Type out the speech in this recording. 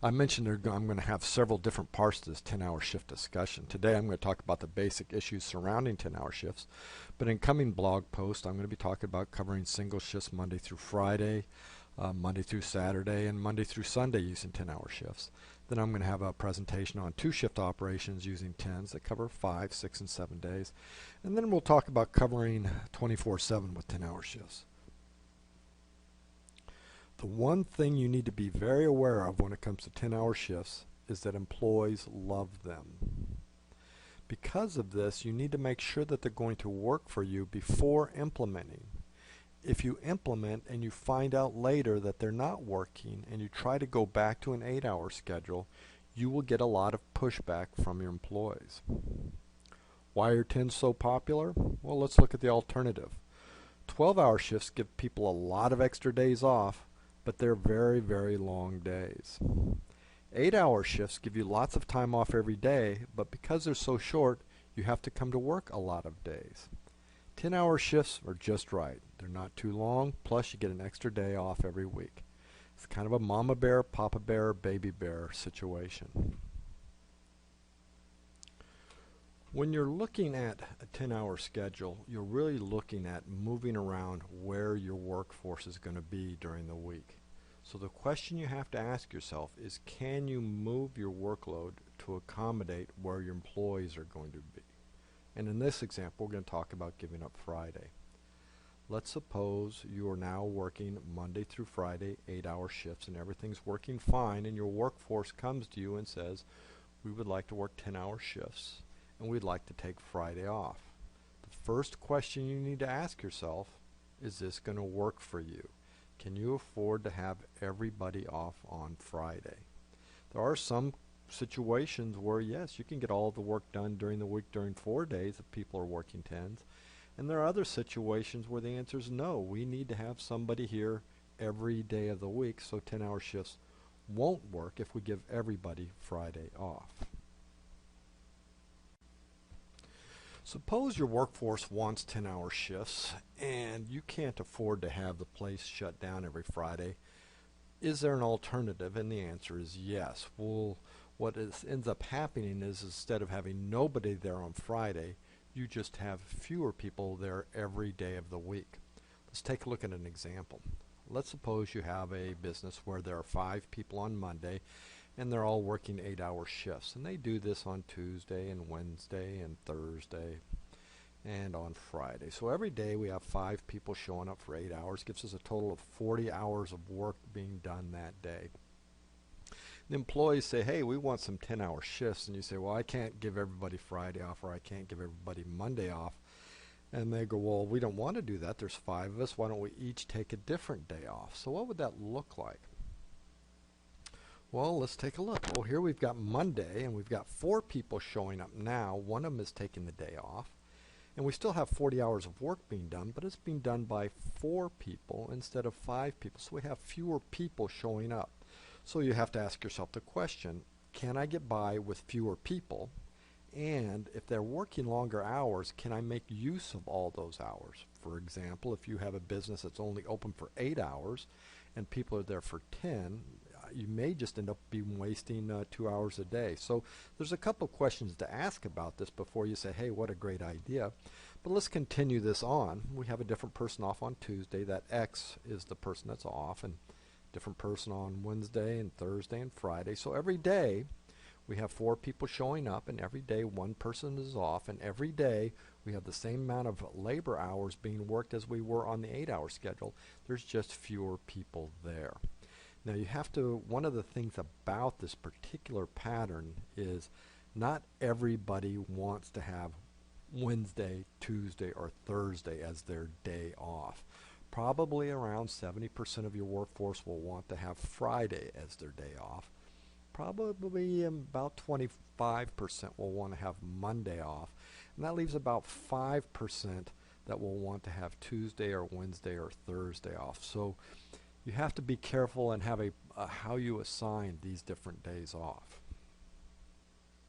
I mentioned I'm going to have several different parts to this 10-hour shift discussion. Today I'm going to talk about the basic issues surrounding 10-hour shifts, but in coming blog posts I'm going to be talking about covering single shifts Monday through Friday, Monday through Saturday, and Monday through Sunday using 10-hour shifts. Then I'm going to have a presentation on two-shift operations using 10s that cover 5, 6, and 7 days. And then we'll talk about covering 24/7 with 10-hour shifts. The one thing you need to be very aware of when it comes to 10-hour shifts is that employees love them. Because of this, you need to make sure that they're going to work for you before implementing. If you implement and you find out later that they're not working and you try to go back to an 8-hour schedule, you will get a lot of pushback from your employees. Why are 10s so popular? Well, let's look at the alternative. 12-hour shifts give people a lot of extra days off, but they're very, very long days. 8-hour shifts give you lots of time off every day, but because they're so short, you have to come to work a lot of days. 10-hour shifts are just right. They're not too long, plus you get an extra day off every week. It's kind of a mama bear, papa bear, baby bear situation. When you're looking at a 10-hour schedule, you're really looking at moving around where your workforce is going to be during the week. So the question you have to ask yourself is, can you move your workload to accommodate where your employees are going to be? And in this example, we're going to talk about giving up Friday. Let's suppose you are now working Monday through Friday, 8-hour shifts, and everything's working fine, and your workforce comes to you and says, we would like to work 10-hour shifts, and we'd like to take Friday off. The first question you need to ask yourself, is this going to work for you? Can you afford to have everybody off on Friday? There are some situations where, yes, you can get all the work done during the week during 4 days if people are working 10s. And there are other situations where the answer is no. We need to have somebody here every day of the week, so 10-hour shifts won't work if we give everybody Friday off. Suppose your workforce wants 10-hour shifts and you can't afford to have the place shut down every Friday. Is there an alternative? And the answer is yes. Well, what ends up happening is instead of having nobody there on Friday, you just have fewer people there every day of the week. Let's take a look at an example. Let's suppose you have a business where there are 5 people on Monday and they're all working 8-hour shifts, and they do this on Tuesday and Wednesday and Thursday and on Friday. So every day we have 5 people showing up for 8 hours, gives us a total of 40 hours of work being done that day. The employees say, hey, we want some 10-hour shifts, and you say, well, I can't give everybody Friday off, or I can't give everybody Monday off. And they go, well, we don't want to do that. There's 5 of us. Why don't we each take a different day off? So what would that look like? Well, let's take a look. Well, here we've got Monday, and we've got 4 people showing up now. One of them is taking the day off. And we still have 40 hours of work being done, but it's being done by 4 people instead of 5 people. So we have fewer people showing up. So you have to ask yourself the question, can I get by with fewer people? And if they're working longer hours, can I make use of all those hours? For example, if you have a business that's only open for 8 hours and people are there for 10, you may just end up being wasting 2 hours a day. So there's a couple of questions to ask about this before you say, hey, what a great idea. But let's continue this on. We have a different person off on Tuesday. That X is the person that's off, and different person on Wednesday and Thursday and Friday. So every day we have 4 people showing up, and every day one person is off, and every day we have the same amount of labor hours being worked as we were on the 8-hour schedule. There's just fewer people there. Now you have to, one of the things about this particular pattern is not everybody wants to have Wednesday, Tuesday, or Thursday as their day off. Probably around 70% of your workforce will want to have Friday as their day off. Probably about 25% will want to have Monday off. And that leaves about 5% that will want to have Tuesday or Wednesday or Thursday off. So you have to be careful and have how you assign these different days off.